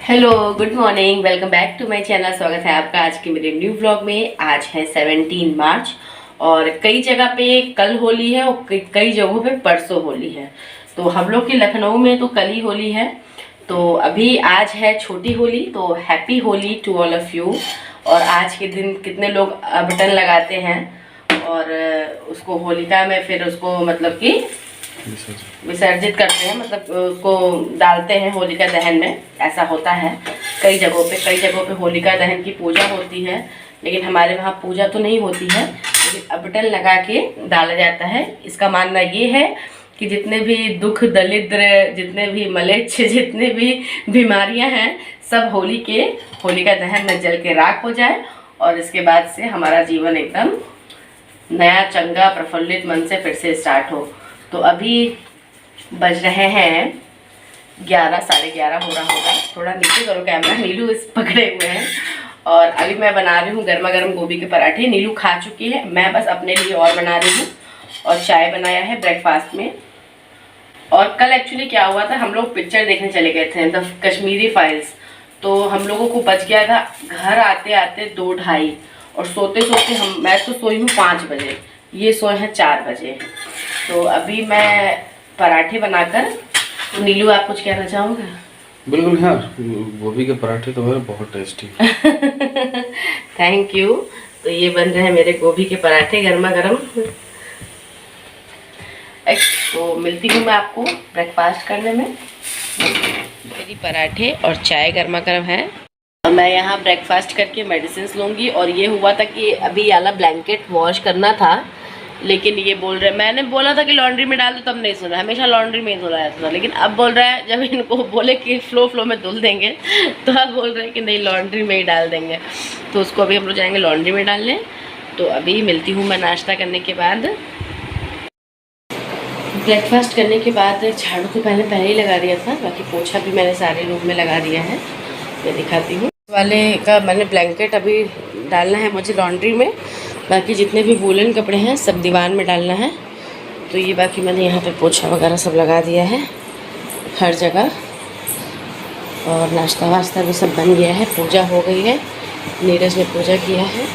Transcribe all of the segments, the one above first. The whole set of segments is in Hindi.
Hello, good morning, welcome back to my channel. स्वागत है आपका आज के मेरे न्यू व्लॉग में। आज है 17 मार्च और कई जगह पे कल होली है और कई जगहों पे परसों होली है। तो हम लोग के लखनऊ में तो कल ही होली है। तो अभी आज है छोटी होली, तो happy Holi to all of you. और आज के दिन कितने लोग बटन लगाते हैं और उसको होलिका में फिर उसको मतलब कि विसर्जित करते हैं, मतलब उसको डालते हैं होलिका दहन में। ऐसा होता है कई जगहों पे होलिका दहन की पूजा होती है, लेकिन हमारे वहाँ पूजा तो नहीं होती है, लेकिन अबटन लगा के डाला जाता है। इसका मानना ये है कि जितने भी दुख दरिद्र, जितने भी मलेच्छ, जितने भी बीमारियां हैं, सब होलिका दहन में जल के राख हो जाए और इसके बाद से हमारा जीवन एकदम नया चंगा प्रफुल्लित मन से फिर से स्टार्ट हो। तो अभी बज रहे हैं 11, साढ़े 11 हो रहा होगा। थोड़ा नीचे करो कैमरा, नीलू इस पकड़े हुए हैं। और अभी मैं बना रही हूँ गर्मा गर्म गोभी के पराठे। नीलू खा चुकी है, मैं बस अपने लिए और बना रही हूँ। और चाय बनाया है ब्रेकफास्ट में। और कल एक्चुअली क्या हुआ था, हम लोग पिक्चर देखने चले गए थे, द कश्मीरी फाइल्स। तो हम लोगों को बच गया था घर आते आते 2, 2:30 और सोते सोते मैं तो सोई हूँ 5 बजे, ये सोए हैं 4 बजे। तो अभी मैं पराठे बनाकर, तो नीलू आप कुछ कहना चाहोगे? बिल्कुल यार, गोभी के पराठे तो है बहुत टेस्टी। Thank you. तो ये बन रहे हैं मेरे गोभी के पराठे गर्मा गर्म। तो मिलती हूँ मैं आपको ब्रेकफास्ट करने में। मेरी पराठे और चाय गर्मा गर्म है। मैं यहाँ ब्रेकफास्ट करके मेडिसिन लूँगी। और ये हुआ था कि अभी वाला ब्लैंकेट वॉश करना था, लेकिन ये बोल रहे, मैंने बोला था कि लॉन्ड्री में डाल दो, तब नहीं सुना। हमेशा लॉन्ड्री में ही धुला जाता था, लेकिन अब बोल रहा है, जब इनको बोले कि फ्लो में धुल देंगे, तो अब बोल रहे हैं कि नहीं लॉन्ड्री में ही डाल देंगे। तो उसको अभी हम लोग जाएंगे लॉन्ड्री में डालने। तो अभी मिलती हूँ मैं नाश्ता करने के बाद। ब्रेकफास्ट करने के बाद झाड़ू तो पहले ही लगा दिया था, बाकी पोछा भी मैंने सारे रूम में लगा दिया है। मैं दिखाती हूँ। वाले का मैंने ब्लैंकेट अभी डालना है मुझे लॉन्ड्री में। बाकी जितने भी वूलन कपड़े हैं सब दीवान में डालना है। तो ये बाकी मैंने यहाँ पे पोछा वगैरह सब लगा दिया है हर जगह। और नाश्ता वास्ता भी सब बन गया है, पूजा हो गई है, नीरज ने पूजा किया है,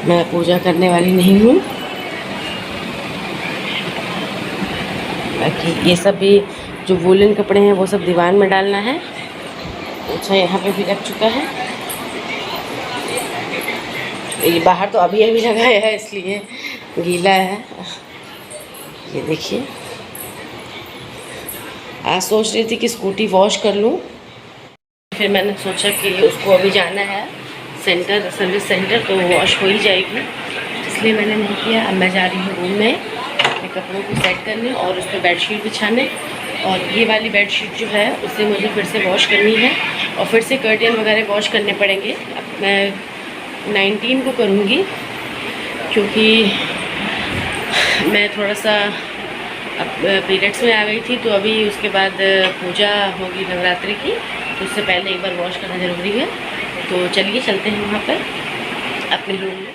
मैं पूजा करने वाली नहीं हूँ। बाकी ये सब भी जो वूलन कपड़े हैं वो सब दीवान में डालना है। अच्छा, यहाँ पे भी रख चुका है। ये बाहर तो अभी लगाया है, इसलिए गीला है। ये देखिए, आज सोच रही थी कि स्कूटी वॉश कर लूँ, फिर मैंने सोचा कि उसको अभी जाना है सेंटर, सर्विस सेंटर, तो वॉश हो ही जाएगी, इसलिए मैंने नहीं किया। अब मैं जा रही हूँ रूम में अपने कपड़ों को सेट करने और उस पर बेडशीट बिछाने। और ये वाली बेडशीट जो है उसे मुझे फिर से वॉश करनी है और फिर से कर्टेन वगैरह वॉश करने पड़ेंगे। अब मैं 19 को करूँगी, क्योंकि मैं थोड़ा सा अब पीरियड्स में आ गई थी, तो अभी उसके बाद पूजा होगी नवरात्रि की, तो उससे पहले एक बार वॉश करना ज़रूरी है। तो चलिए चलते हैं वहाँ पर अपने रूम में।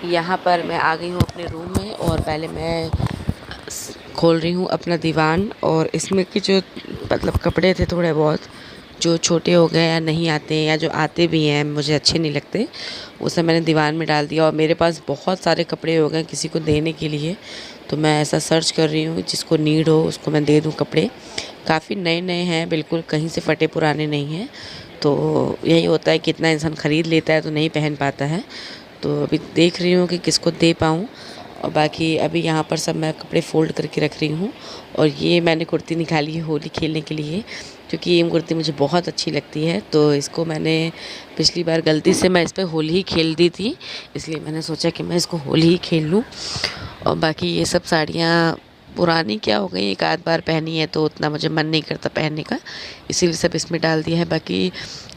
यहाँ पर मैं आ गई हूँ अपने रूम में और पहले मैं खोल रही हूँ अपना दीवान। और इसमें की जो मतलब कपड़े थे थोड़े बहुत जो छोटे हो गए या नहीं आते हैं, या जो आते भी हैं मुझे अच्छे नहीं लगते, उसे मैंने दीवान में डाल दिया। और मेरे पास बहुत सारे कपड़े हो गए किसी को देने के लिए, तो मैं ऐसा सर्च कर रही हूँ जिसको नीड हो उसको मैं दे दूँ कपड़े। काफ़ी नए नए हैं, बिल्कुल कहीं से फटे पुराने नहीं हैं। तो यही होता है कि इतना इंसान ख़रीद लेता है तो नहीं पहन पाता है। तो अभी देख रही हूँ कि किसको दे पाऊँ। और बाकी अभी यहाँ पर सब मैं कपड़े फ़ोल्ड करके रख रही हूँ। और ये मैंने कुर्ती निकाली है होली खेलने के लिए, क्योंकि ये कुर्ती मुझे बहुत अच्छी लगती है। तो इसको मैंने पिछली बार गलती से मैं इस पर होली ही खेल दी थी, इसलिए मैंने सोचा कि मैं इसको होली ही खेल लूँ। और बाकी ये सब साड़ियाँ पुरानी क्या हो गई, एक आध बार पहनी है तो उतना मुझे मन नहीं करता पहनने का, इसीलिए सब इसमें डाल दिया है। बाकी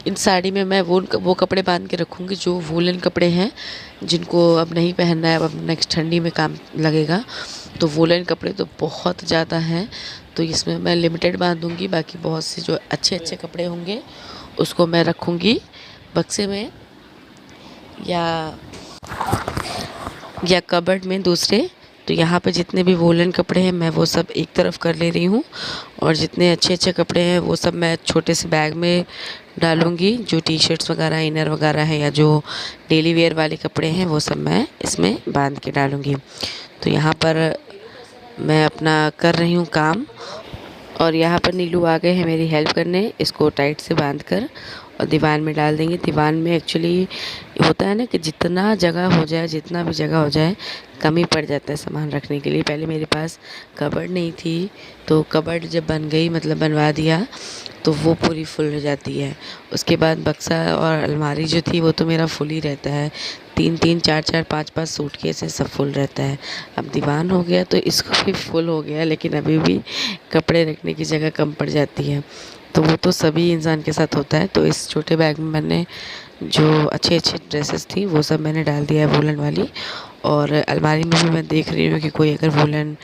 इन साड़ी में मैं वो कपड़े बांध के रखूँगी जो वूलन कपड़े हैं, जिनको अब नहीं पहनना है, अब नेक्स्ट ठंडी में काम लगेगा। तो वूलन कपड़े तो बहुत ज़्यादा हैं, तो इसमें मैं लिमिटेड बांधूँगी। बाकी बहुत से जो अच्छे अच्छे कपड़े होंगे उसको मैं रखूँगी बक्से में या कबर्ड में दूसरे, तो यहाँ पे जितने भी वोलन कपड़े हैं मैं वो सब एक तरफ कर ले रही हूँ, और जितने अच्छे अच्छे कपड़े हैं वो सब मैं छोटे से बैग में डालूँगी। जो टी शर्ट्स वगैरह, इनर वगैरह है, या जो डेली वेयर वाले कपड़े हैं वो सब मैं इसमें बांध के डालूँगी। तो यहाँ पर मैं अपना कर रही हूँ काम, और यहाँ पर नीलू आ गए हैं मेरी हेल्प करने। इसको टाइट से बांध कर और दीवान में डाल देंगे। दीवान में एक्चुअली होता है ना कि जितना जगह हो जाए, जितना भी जगह हो जाए, कमी पड़ जाता है सामान रखने के लिए। पहले मेरे पास कबर्ड नहीं थी, तो कबर्ड जब बन गई, मतलब बनवा दिया, तो वो पूरी फुल हो जाती है। उसके बाद बक्सा और अलमारी जो थी वो तो मेरा फुल ही रहता है। 3-3, 4-4, 5-5 सूटकेस है, सब फुल रहता है। अब दीवान हो गया तो इसको भी फुल हो गया, लेकिन अभी भी कपड़े रखने की जगह कम पड़ जाती है। तो वो तो सभी इंसान के साथ होता है। तो इस छोटे बैग में मैंने जो अच्छे अच्छे ड्रेसेस थी वो सब मैंने डाल दिया है, वूलन वाली। और अलमारी में भी मैं देख रही हूँ कि कोई अगर वूलन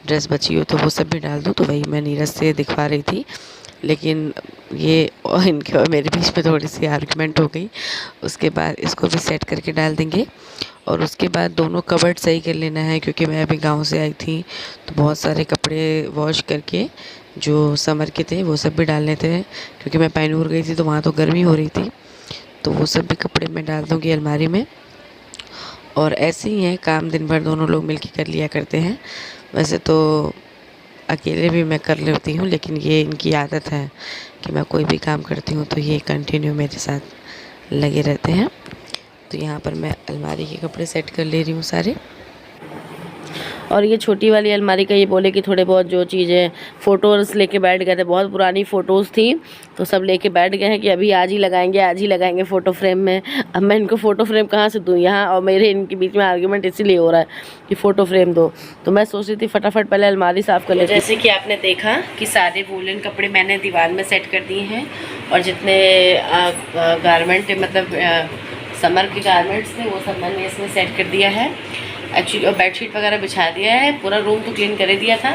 ड्रेस बची हो तो वो सब भी डाल दूँ। तो वही मैं नीरज से दिखवा रही थी, लेकिन ये और इनके और मेरे बीच में थोड़ी सी आर्गुमेंट हो गई। उसके बाद इसको भी सेट करके डाल देंगे, और उसके बाद दोनों कबर्ड सही कर लेना है, क्योंकि मैं अभी गांव से आई थी तो बहुत सारे कपड़े वॉश करके जो समर के थे वो सब भी डालने थे, क्योंकि मैं पैनूर गई थी तो वहाँ तो गर्मी हो रही थी। तो वो सब भी कपड़े मैं डाल दूँगी अलमारी में। और ऐसे ही है काम, दिन भर दोनों लोग मिलके कर लिया करते हैं। वैसे तो अकेले भी मैं कर लेती हूँ, लेकिन ये इनकी आदत है कि मैं कोई भी काम करती हूँ तो ये कंटिन्यू मेरे साथ लगे रहते हैं। तो यहाँ पर मैं अलमारी के कपड़े सेट कर ले रही हूँ सारे। और ये छोटी वाली अलमारी का ये बोले कि थोड़े बहुत जो चीज़ें फ़ोटोज़ लेके बैठ गए थे, बहुत पुरानी फ़ोटोज़ थी तो सब लेके बैठ गए हैं कि अभी आज ही लगाएंगे फ़ोटो फ्रेम में। अब मैं इनको फ़ोटो फ्रेम कहाँ से दूँ यहाँ, और मेरे इनके बीच में आर्ग्यूमेंट इसीलिए हो रहा है कि फ़ोटो फ्रेम दो। तो मैं सोच रही थी फटाफट पहले अलमारी साफ़ कर लेती। जैसे कि आपने देखा कि सारे वूलन कपड़े मैंने दीवार में सेट कर दिए हैं, और जितने गारमेंट मतलब समर के गारमेंट्स थे वो सब मैंने इसमें सेट कर दिया है एक्चुअली। और बेडशीट वगैरह बिछा दिया है, पूरा रूम तो क्लीन कर दिया था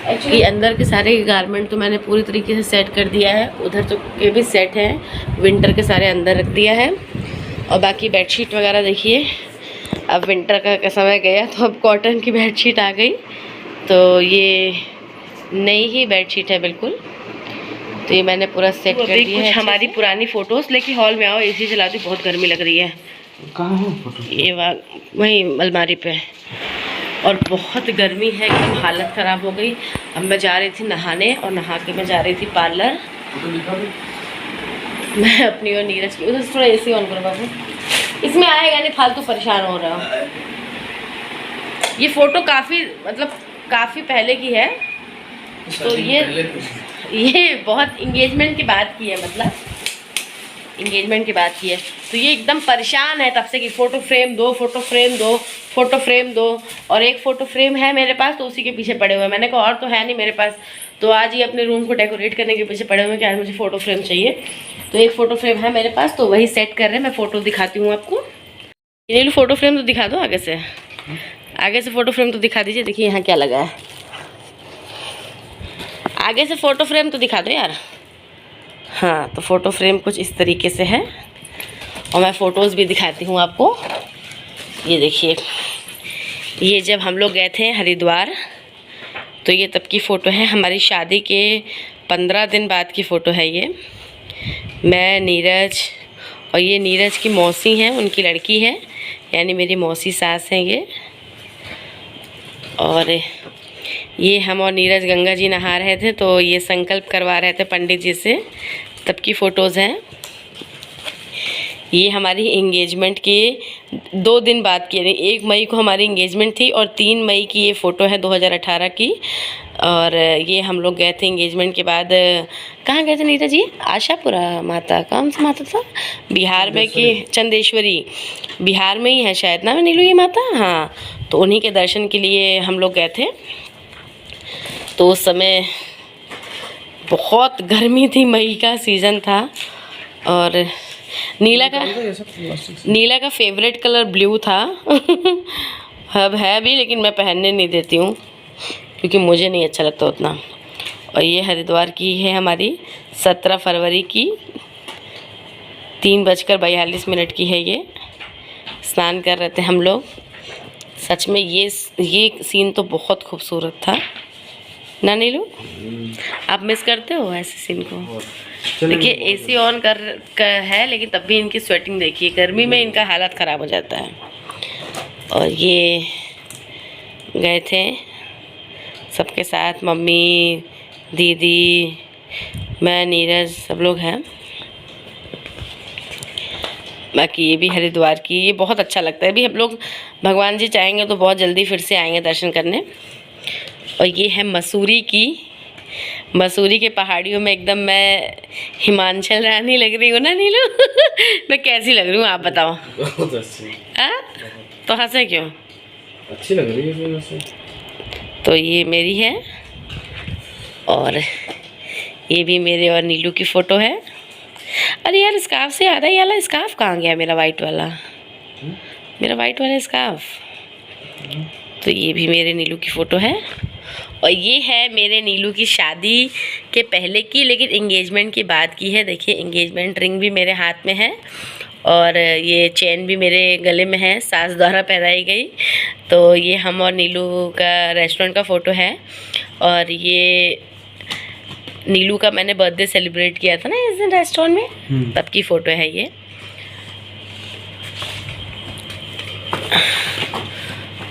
एक्चुअली। अंदर के सारे गारमेंट तो मैंने पूरी तरीके से सेट कर दिया है, उधर तो के भी सेट हैं, विंटर के सारे अंदर रख दिया है। और बाकी बेडशीट वगैरह देखिए, अब विंटर का समय गया तो अब कॉटन की बेडशीट आ गई, तो ये नई ही बेडशीट है बिल्कुल। तो ये मैंने पूरा सेट कर दिया है। हमारी पुरानी फ़ोटोज़ लेके हॉल में आओ, एसी चलाती, बहुत गर्मी लग रही है। कहाँ है फोटो? ये वहीं अलमारी पे, और बहुत गर्मी है, एकदम हालत ख़राब हो गई। अब मैं जा रही थी नहाने, और नहा के मैं जा रही थी पार्लर। मैं अपनी और नीरज की, उधर थोड़ा एसी ऑन करो बाबू, इसमें आएगा नहीं, फालतू परेशान हो रहा हूँ। ये फ़ोटो काफ़ी पहले की है, तो ये बहुत इंगेजमेंट के बाद की है, मतलब इंगेजमेंट के बाद की है। तो ये एकदम परेशान है तब से कि फ़ोटो फ्रेम दो, फ़ोटो फ्रेम दो, फ़ोटो फ्रेम दो। और एक फ़ोटो फ्रेम है मेरे पास, तो उसी के पीछे पड़े हुए हैं। मैंने कहा और तो है नहीं मेरे पास, तो आज ये अपने रूम को डेकोरेट करने के पीछे पड़े हुए हैं कि आज मुझे फ़ोटो फ्रेम चाहिए। तो एक फ़ोटो फ्रेम है मेरे पास, तो वही सेट कर रहे हैं। मैं फ़ोटो दिखाती हूँ आपको। ये लो, फ़ोटो फ्रेम तो दिखा दो आगे से, फ़ोटो फ्रेम तो दिखा दीजिए। देखिए यहाँ क्या लगा है, आगे से फ़ोटो फ्रेम तो दिखा दो यार। हाँ, तो फ़ोटो फ्रेम कुछ इस तरीके से है, और मैं फ़ोटोज़ भी दिखाती हूँ आपको। ये देखिए, ये जब हम लोग गए थे हरिद्वार, तो ये तब की फ़ोटो है, हमारी शादी के 15 दिन बाद की फ़ोटो है ये। मैं, नीरज, और ये नीरज की मौसी हैं, उनकी लड़की है, यानी मेरी मौसी सास हैं ये। और ये हम और नीरज गंगा जी नहा रहे थे, तो ये संकल्प करवा रहे थे पंडित जी से, तब की फ़ोटोज़ हैं। ये हमारी इंगेजमेंट के 2 दिन बाद की, यानी 1 मई को हमारी इंगेजमेंट थी, और 3 मई की ये फ़ोटो है 2018 की। और ये हम लोग गए थे इंगेजमेंट के बाद, कहाँ गए थे नीरज जी? आशापुरा माता, कौन सा माता था बिहार में कि चंदेश्वरी, बिहार में ही है शायद ना नीलू ये माता। हाँ, तो उन्हीं के दर्शन के लिए हम लोग गए थे। तो उस समय बहुत गर्मी थी, मई का सीज़न था। और नीला का फेवरेट कलर ब्लू था अब है भी, लेकिन मैं पहनने नहीं देती हूँ क्योंकि मुझे नहीं अच्छा लगता उतना। और ये हरिद्वार की है हमारी, 17 फरवरी की, 3:42 की है ये। स्नान कर रहे थे हम लोग, सच में ये सीन तो बहुत खूबसूरत था ना नीलू। आप मिस करते हो ऐसे सीन को? देखिए एसी ऑन कर है लेकिन तब भी इनकी स्वेटिंग देखिए, गर्मी में इनका हालत ख़राब हो जाता है। और ये गए थे सबके साथ, मम्मी, दीदी, मैं, नीरज, सब लोग हैं। बाकी ये भी हरिद्वार की, ये बहुत अच्छा लगता है। अभी हम लोग भगवान जी चाहेंगे तो बहुत जल्दी फिर से आएंगे दर्शन करने। और ये है मसूरी की, मसूरी के पहाड़ियों में एकदम मैं हिमाचल रानी लग रही हूँ ना नीलू? मैं कैसी लग रही हूँ आप बताओ? बहुत अच्छी। तो हंसे क्यों? अच्छी लग रही है वैसे। तो ये मेरी है और ये भी मेरे और नीलू की फ़ोटो है। अरे यार स्कार्फ से याद है, ये वाला स्कार्फ कहाँ गया मेरा वाइट वाला? मेरा वाइट वाला स्कार्फ। तो ये भी मेरे नीलू की फ़ोटो है। और ये है मेरे नीलू की शादी के पहले की, लेकिन एंगेजमेंट की बाद की है। देखिए एंगेजमेंट रिंग भी मेरे हाथ में है और ये चेन भी मेरे गले में है, सास द्वारा पहनाई गई। तो ये हम और नीलू का रेस्टोरेंट का फ़ोटो है। और ये नीलू का मैंने बर्थडे सेलिब्रेट किया था ना इस दिन रेस्टोरेंट में, तब की फ़ोटो है ये।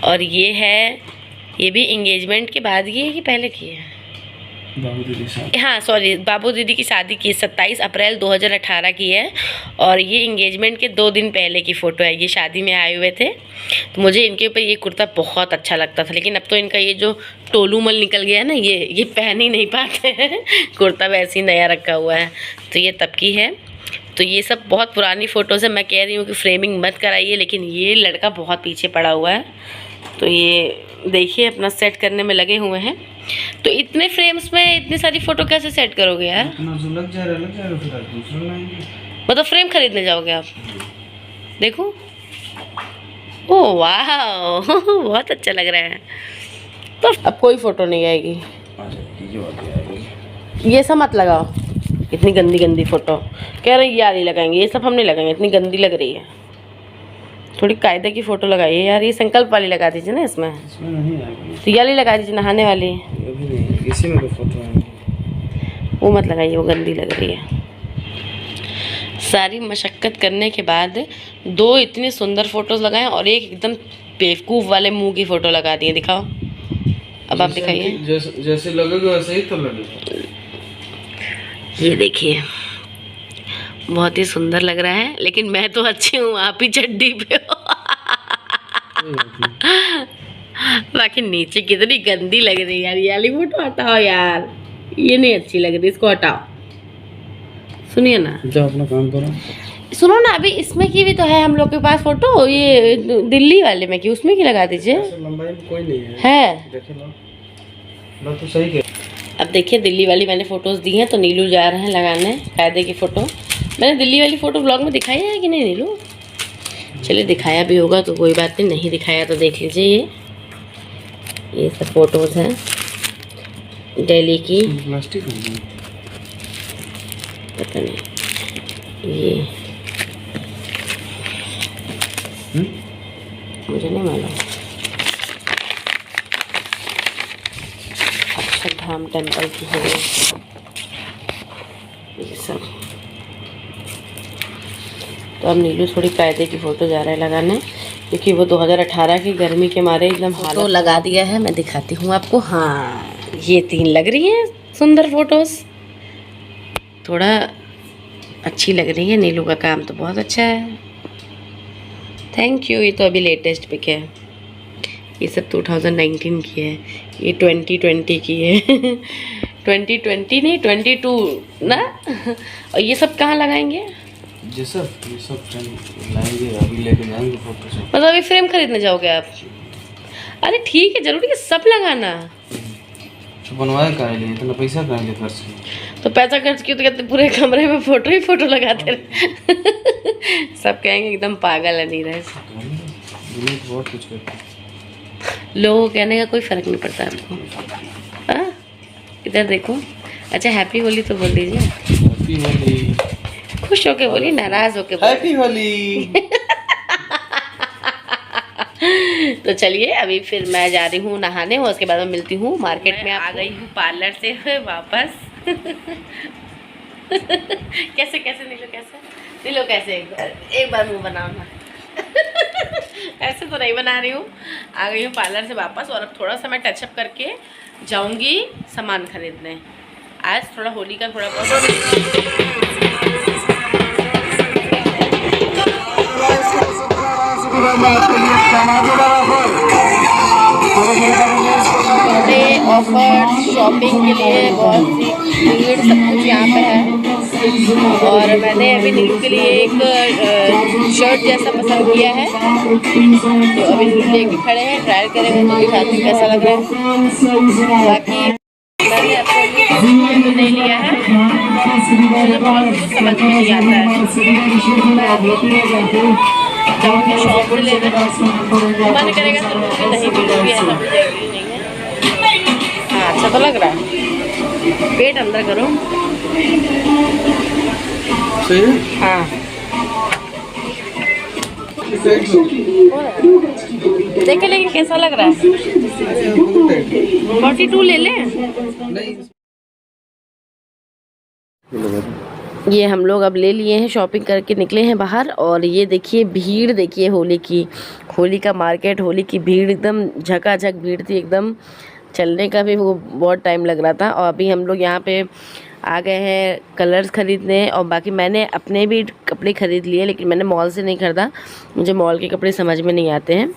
और ये है, ये भी एंगेजमेंट के बाद की है कि पहले की है? बाबू दीदी शादी। हाँ सॉरी, बाबू दीदी की शादी की 27 अप्रैल 2018 की है। और ये एंगेजमेंट के 2 दिन पहले की फ़ोटो है। ये शादी में आए हुए थे तो मुझे इनके ऊपर ये कुर्ता बहुत अच्छा लगता था, लेकिन अब तो इनका ये जो टोलूमल निकल गया है ना, ये पहन ही नहीं पाते हैं। कुर्ता वैसे ही नया रखा हुआ है। तो ये तब की है। तो ये सब बहुत पुरानी फ़ोटोज़ है। मैं कह रही हूँ कि फ्रेमिंग मत कराइए, लेकिन ये लड़का बहुत पीछे पड़ा हुआ है। तो ये देखिए अपना सेट करने में लगे हुए हैं। तो इतने फ्रेम्स में इतनी सारी फ़ोटो कैसे सेट करोगे यार? जो लग जाएगा फिर दूसरा लाएंगे। मतलब फ्रेम खरीदने जाओगे आप? देखो, ओह वाह बहुत अच्छा लग रहा है। तो अब कोई फ़ोटो नहीं आएगी, ये सब मत लगाओ। इतनी गंदी गंदी फ़ोटो कह रही यार, ये लगाएंगे, ये सब हम नहीं लगाएंगे, इतनी गंदी लग रही है। थोड़ी कायदे की फ़ोटो लगाइए यार। ये संकल्प वाली लगा दीजिए ना, इसमें नहीं आएगी। तो ये वाली लगा दीजिए, नहाने वाली। अभी नहीं, इसी में तो फोटो है। वो मत लगाइए, वो गंदी लग रही है। सारी मशक्क़त करने के बाद 2 इतनी सुंदर फ़ोटोज़ लगाएं और एक एकदम बेवकूफ़ वाले मुंह की फ़ोटो लगा दिए। दिखाओ, अब आप दिखाइए। जैसे लगेगा वैसे ही तो लगेगा। ये देखिए बहुत ही सुंदर लग रहा है, लेकिन मैं तो अच्छी हूँ, आप ही चड्डी पे हो। बाकी नीचे कितनी गंदी लग रही है यार। ये वाली फोटो हटाओ यार, ये नहीं अच्छी लग रही, इसको हटाओ। सुनिए ना, जाओ अपना काम करो। सुनो ना, अभी इसमें की भी तो है हम लोग के पास फोटो, ये दिल्ली वाले में की, उसमें की लगा दीजिए। लंबाई में कोई नहीं है। देखे लो तो सही है। अब देखिए दिल्ली वाली मैंने फ़ोटोज़ दी हैं, तो नीलू जा रहे हैं लगाने कायदे की फ़ोटो। मैंने दिल्ली वाली फ़ोटो ब्लॉग में दिखाई है कि नहीं नीलू? चलिए दिखाया भी होगा तो कोई बात नहीं, नहीं दिखाया तो देख लीजिए। ये सब फ़ोटोज़ हैं दिल्ली की। प्लास्टिक पता नहीं ये मुझे नहीं मालूम। अक्षरधाम टेम्पल की है ये सब। तो अब नीलू थोड़ी कायदे की फ़ोटो जा रहा है लगाने, क्योंकि वो 2018 की गर्मी के मारे एकदम फोटो लगा दिया है। मैं दिखाती हूँ आपको। हाँ ये 3 लग रही हैं सुंदर फ़ोटोज़, थोड़ा अच्छी लग रही है। नीलू का काम तो बहुत अच्छा है, थैंक यू। ये तो अभी लेटेस्ट पिक है, ये सब 2019 की है, ये 2020 की है। 2020 नहीं 22 ना। और ये सब कहाँ लगाएंगे? ये सब लाएंगे, अभी लेके जाएंगे फोटो से। मतलब अभी फ्रेम खरीदने जाओगे आप? अरे ठीक है, जरूरी है सब लगाना। तो बनवाए कहाँ लिए, इतना पैसा कहाँ लिए खर्च? तो पैसा खर्च क्यों, तो कहते पूरे कमरे में फोटो ही फोटो लगाते रहे। सब कहेंगे एकदम पागल है नीरज। बहुत कुछ करते, लोगों कहने का कोई फर्क नहीं पड़ता आपको। हाँ इधर देखो। अच्छा हैप्पी होली तो बोल दीजिए। हैप्पी होली। खुश होके बोलिए, नाराज होके बोलिए। हैप्पी होली। तो चलिए अभी फिर मैं जा रही हूँ नहाने और उसके बाद मैं मिलती हूँ मार्केट में। आ गई हूँ पार्लर से वापस। कैसे कैसे नीलो कैसे एक बार मुँह बनाओ ना। ऐसे तो नहीं बना रही हूँ। आ गई हूँ पार्लर से वापस और अब थोड़ा सा मैं टचअप करके जाऊँगी सामान खरीदने। आज थोड़ा होली का थोड़ा बहुत ऑफर शॉपिंग के लिए बहुत सी भीड़ सब कुछ यहाँ पे है। और मैंने अभी नीलू के लिए एक शर्ट जैसा पसंद किया है, तो अभी नीलू लेके खड़े हैं, ट्रायल करेंगे तो दिखाती कैसा लग रहा है। बाकी मैंने अपने लिए तो नहीं लिया है, मुझे बहुत कुछ समझ में नहीं आता है। जाऊँगी शॉप से लेने, मन करेगा तो लूँगी, नहीं भी लूँगी, ऐसा मुझे एग्री नहीं है। हाँ अच्छा तो लग रहा है। पेट अंदर करो। सही है? हाँ देखे लेकिन कैसा लग रहा है। 42 ले लें। ये हम लोग अब ले लिए हैं, शॉपिंग करके निकले हैं बाहर। और ये देखिए भीड़ देखिए होली की, होली का मार्केट, होली की भीड़ एकदम झकाझक भीड़ थी एकदम। चलने का भी वो बहुत टाइम लग रहा था। और अभी हम लोग यहाँ पे आ गए हैं कलर्स ख़रीदने। और बाकी मैंने अपने भी कपड़े ख़रीद लिए, लेकिन मैंने मॉल से नहीं ख़रीदा, मुझे मॉल के कपड़े समझ में नहीं आते हैं,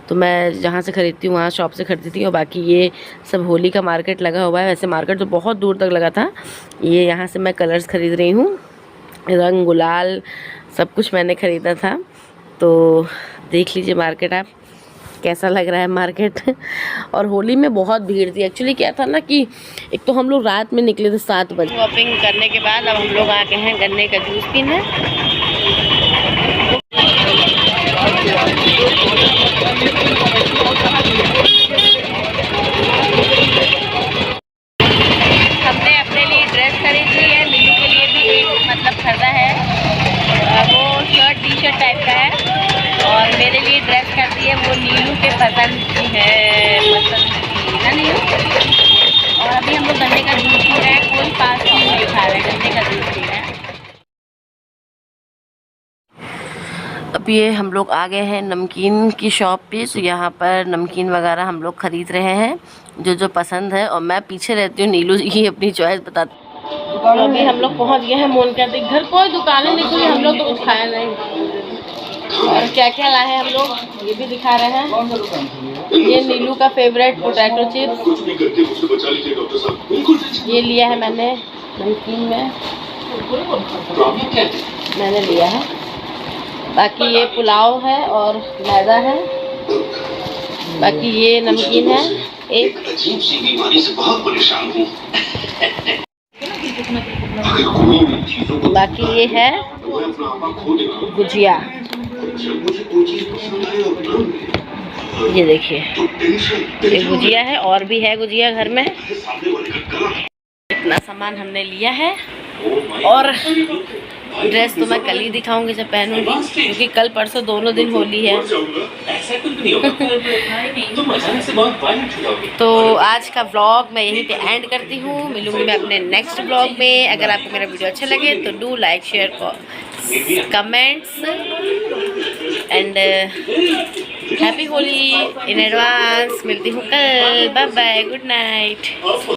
तो मैं जहाँ से ख़रीदती हूँ वहाँ शॉप से ख़रीदती हूँ। और बाकी ये सब होली का मार्केट लगा हुआ है। वैसे मार्केट तो बहुत दूर तक लगा था। ये यहाँ से मैं कलर्स ख़रीद रही हूँ, रंग गुलाल सब कुछ मैंने ख़रीदा था। तो देख लीजिए मार्केट आप कैसा लग रहा है मार्केट। और होली में बहुत भीड़ थी। एक्चुअली क्या था ना कि एक तो हम लोग रात में निकले थे 7 बजे। शॉपिंग करने के बाद अब हम लोग आ गए हैं गन्ने का जूस पीने। हमने अपने लिए ड्रेस खरीद ली है, नीलू के लिए भी एक मतलब खरीदा है, वो शर्ट टी शर्ट टाइप का है। और मेरे लिए ड्रेस खरीदी है, वो नीलू के पसंद की है, ना नीलू। और अभी हम लोग गन्ने का जूस पी रहे हैं, कोई फास्ट फूड नहीं खा रहे, गन्ने का जूस पी रहे हैं। अब ये हम लोग आ गए हैं नमकीन की शॉप पे। तो यहाँ पर नमकीन वगैरह हम लोग ख़रीद रहे हैं जो जो पसंद है। और मैं पीछे रहती हूँ, नीलू ही अपनी चॉइस बताती। तो अभी हम लोग पहुँच गए हैं मोनिका दी घर। कोई दुकानें नहीं खुली, हम लोग तो कुछ खाया नहीं। और क्या क्या लाए हैं हम लोग ये भी दिखा रहे हैं। ये नीलू का फेवरेट पोटैटो चिप्स, ये लिया है मैंने नमकीन में, मैंने लिया है। बाकी ये पुलाव है और मैदा है। बाकी ये नमकीन है एक। अजीब सी बीमारी से बहुत परेशान हूँ। बाकी ये है गुजिया, ये देखिए ये गुजिया है। और भी है गुजिया घर में। इतना सामान हमने लिया है। और ड्रेस तो मैं कल ही दिखाऊंगी जब पहनूंगी, क्योंकि कल परसों दोनों दिन होली है। तो आज का व्लॉग मैं यहीं पे एंड करती हूँ। मिलूंगी मैं अपने नेक्स्ट व्लॉग में। अगर आपको मेरा वीडियो अच्छा लगे तो do like share comments and happy Holi in advance. मिलती हूँ कल। Bye bye, good night.